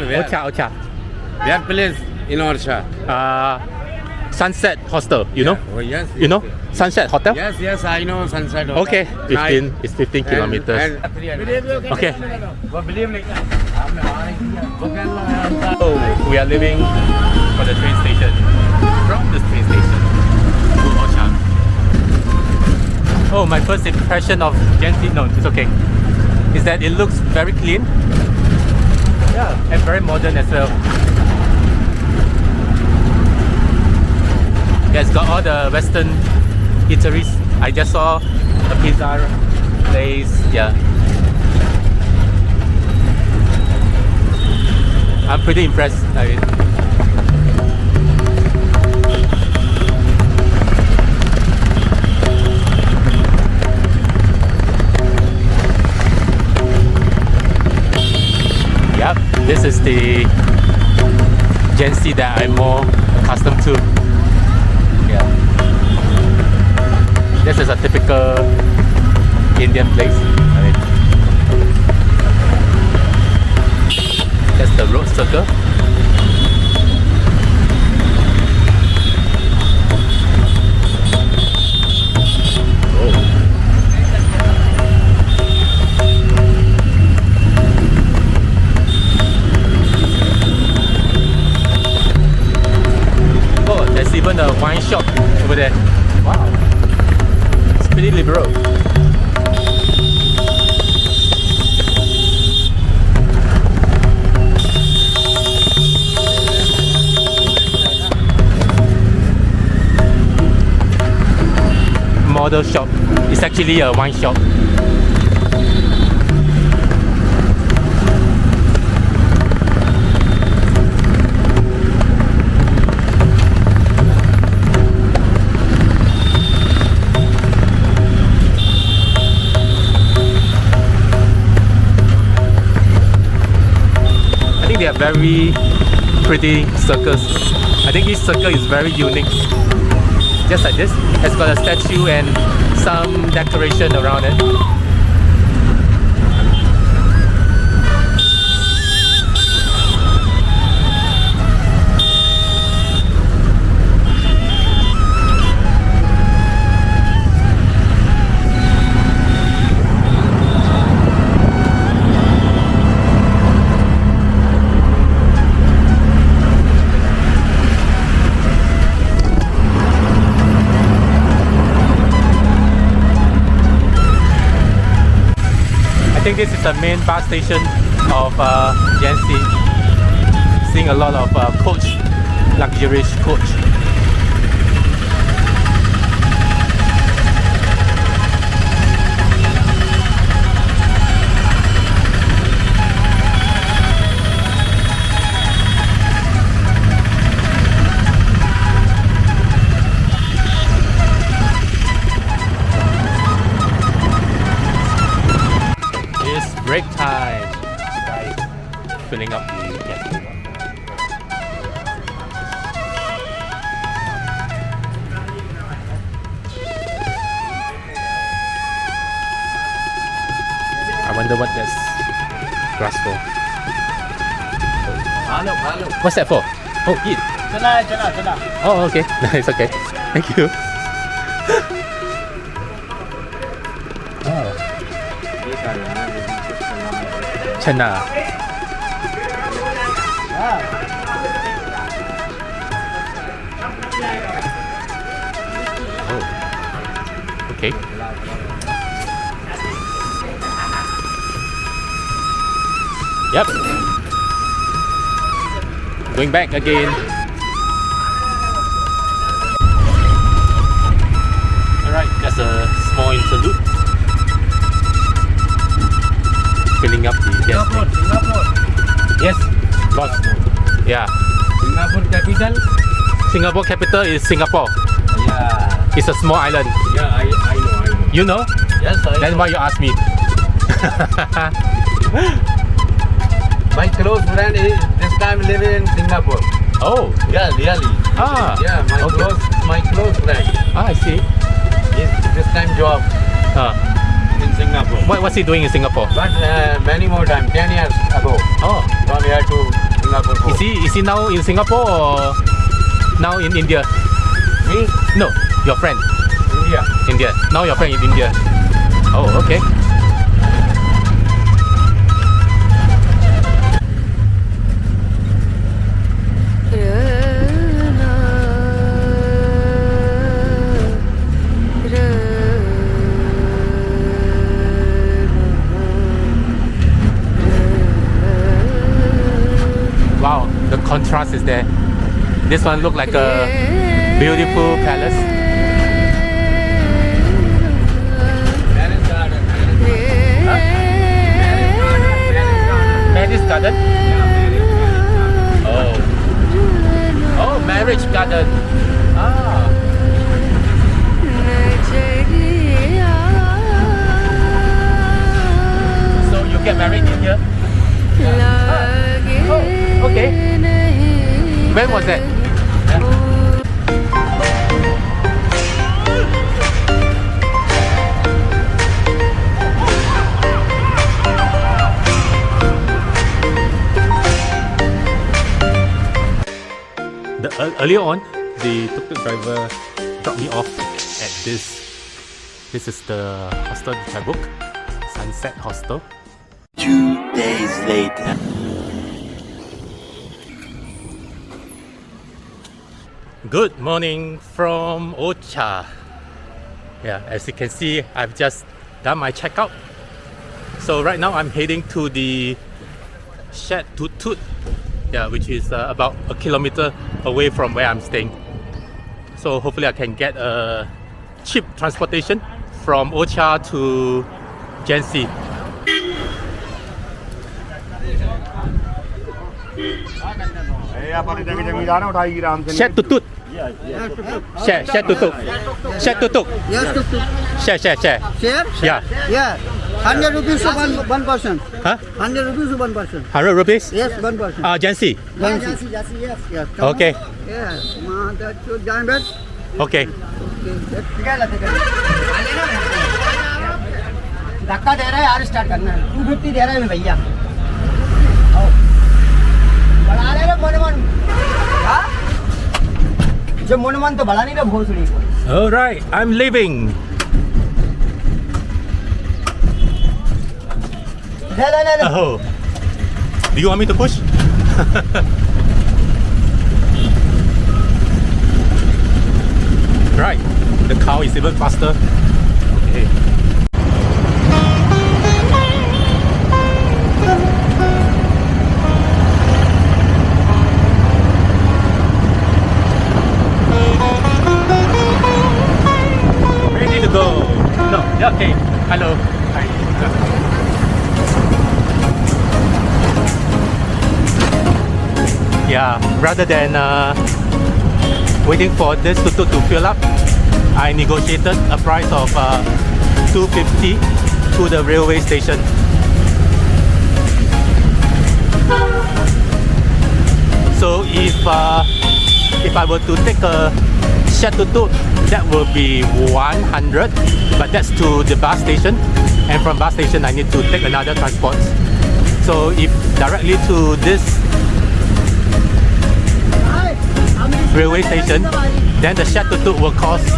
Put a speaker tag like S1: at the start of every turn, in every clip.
S1: Where?
S2: Orchha.
S1: Where place in Orchha?
S2: Sunset Hostel, you know?
S1: Oh yes.
S2: You know? Sunset Hotel?
S1: Yes, I know Sunset Hotel.
S2: Okay, 15. It's 15 kilometers. Okay. Oh, we are leaving for the train station. From this train station to Orchha. Oh, my first impression of Jhansi, no, it's okay, is that it looks very clean. Yeah, and very modern as well. Yeah, it's got all the Western eateries. I just saw a pizza place. Yeah, I'm pretty impressed. Yep, this is the Jhansi that I'm more accustomed to. Yeah, this is a typical Indian place. That's the road circle. Oh, there's even a wine shop over there. Wow, it's pretty liberal. Model shop. It's actually a wine shop. I think they are very pretty circles. I think each circle is very unique. Just like this, it's got a statue and some decoration around it. I think this is the main bus station of Jhansi. Seeing a lot of coach, luxurious coach. Break time. Guys, filling up the gas. I wonder what that's grass for. What's that for? Oh, eat. Oh, okay. It's okay. Thank you. Oh. Chana. Oh. Okay. Yep. Going back again. Alright, that's a small interlude. Filling up the gas tank. Yes, boss. Yeah.
S1: Singapore capital?
S2: Singapore capital is Singapore.
S1: Yeah.
S2: It's a small island.
S1: Yeah, I know.
S2: You know?
S1: Yes, I
S2: That's
S1: know.
S2: why you asked me.
S1: My close friend is this time living in Singapore.
S2: Oh.
S1: Yeah, really.
S2: Ah.
S1: Yeah, my close friend.
S2: Ah, I see.
S1: Is this time job
S2: Ah.
S1: in in Singapore.
S2: What's he doing in Singapore?
S1: But many more time, 10 years ago,
S2: Oh,
S1: from here to Singapore.
S2: is he now in Singapore or now in India?
S1: Me?
S2: No, your friend.
S1: India.
S2: India. Now your friend in India. Oh, okay. Wow, the contrast is there. This one look like a beautiful palace.
S1: Marriage garden.
S2: Huh? Marriage garden? Oh. Oh, marriage garden. Ah. So you get married in here? Oh, okay. When was that? Earlier on, the tuk-tuk driver dropped me off at this. This is the hostel that I booked, Sunset Hostel.
S3: 2 days later.
S2: Good morning from Orchha. Yeah, as you can see, I've just done my checkout. So right now I'm heading to the Shed Tuk-Tuk, yeah, which is about a kilometer away from where I'm staying. So hopefully I can get a cheap transportation from Orchha to Jhansi. Shed Tuk-Tuk. Share Tuk-Tuk. Share Tuk-Tuk.
S4: Yes, tuk-tuk.
S2: Share.
S4: Share?
S2: Yeah.
S4: Yeah. 100 rupees to one person.
S2: Huh?
S4: 100 rupees to one person.
S2: 100 rupees?
S4: Yes, one person.
S2: Jhansi.
S4: Jhansi, yes. Yes. Come
S2: Okay.
S4: on. Yes. That should join that.
S2: Okay.
S4: धक्का दे रहा है यार start करना है 250 दे रहा है मैं भैया बढ़ा ले रे मनमन हाँ जो मनमन तो बढ़ा नहीं रहा भोसड़ी को
S2: All right, I'm leaving.
S4: ले
S2: Oh, do you want me to push? Right, the cow is even faster. Okay. Ready to go. No, yeah, okay. Hello. Hi. Yeah, rather than waiting for this tuk-tuk to fill up, I negotiated a price of 250 to the railway station. So if I were to take a shared tuk-tuk, that will be 100, but that's to the bus station, and from bus station I need to take another transport. So if directly to this railway station, then the shared tuk-tuk will cost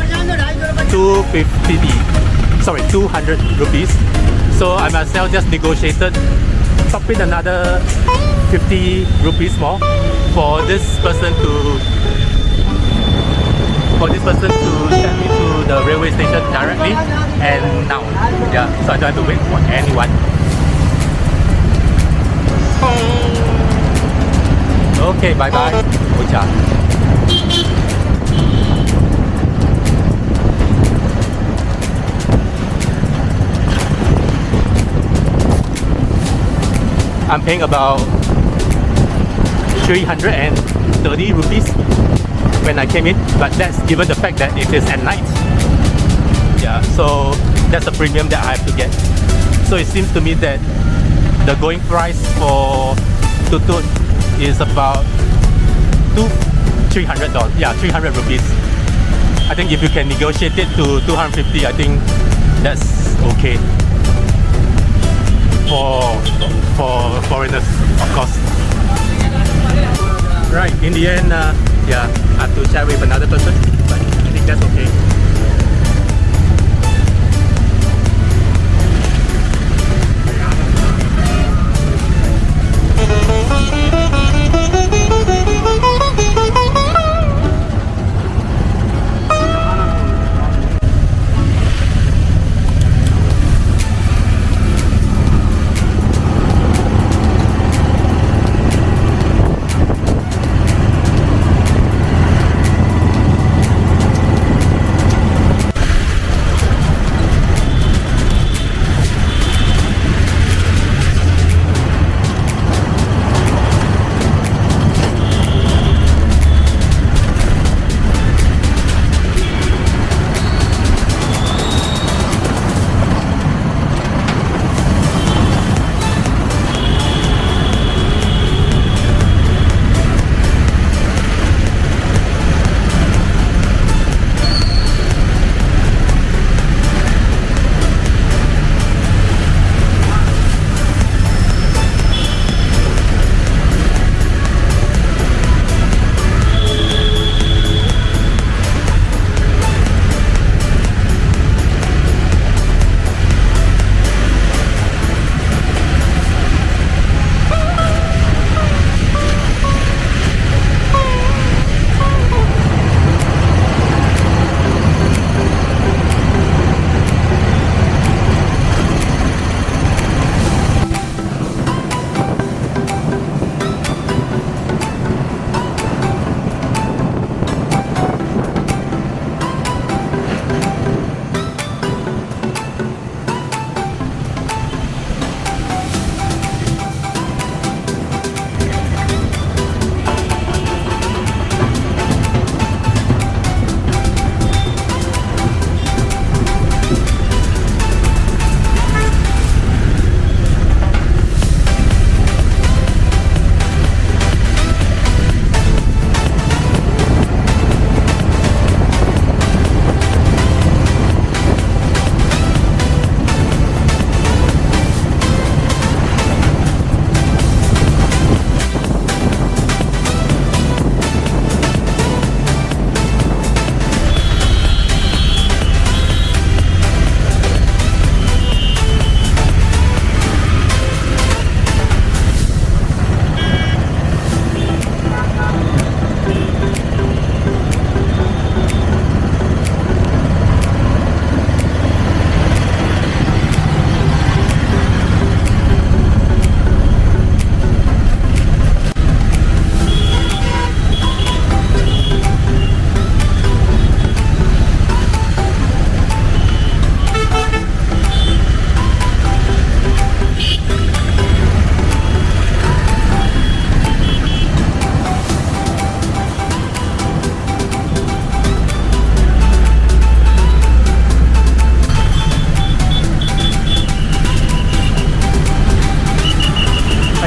S2: 200 rupees. So I myself just negotiated, top in another 50 rupees more for this person to send me to the railway station directly and now. Yeah, so I don't have to wait for anyone. Okay, bye bye. Orchha. I'm paying about 330 rupees when I came in, but that's given the fact that it is at night. Yeah, so that's a premium that I have to get. So it seems to me that the going price for tuk-tuk is about $300. Yeah, 300 rupees. I think if you can negotiate it to 250, I think that's okay. for foreigners, of course. Right, in the end, yeah, I have to chat with another person, but I think that's okay.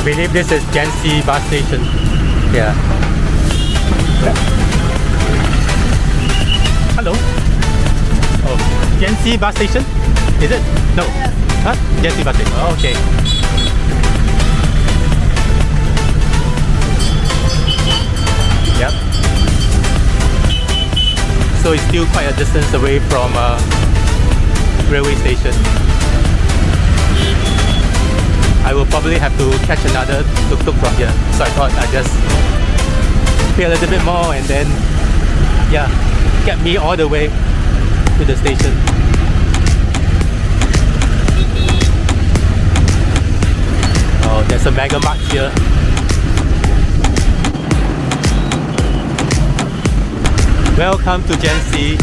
S2: believe this is Jhansi bus station. Yeah. Hello. Oh, Jhansi bus station? Is it? No. Huh? Jhansi bus station. Oh, okay. Yep. So it's still quite a distance away from railway station. I will probably have to catch another tuk-tuk from here. So I thought I'd just pay a little bit more and then, yeah, get me all the way to the station. Oh, there's a mega mart here. Welcome to Jhansi.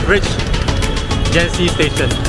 S2: reached Jhansi station.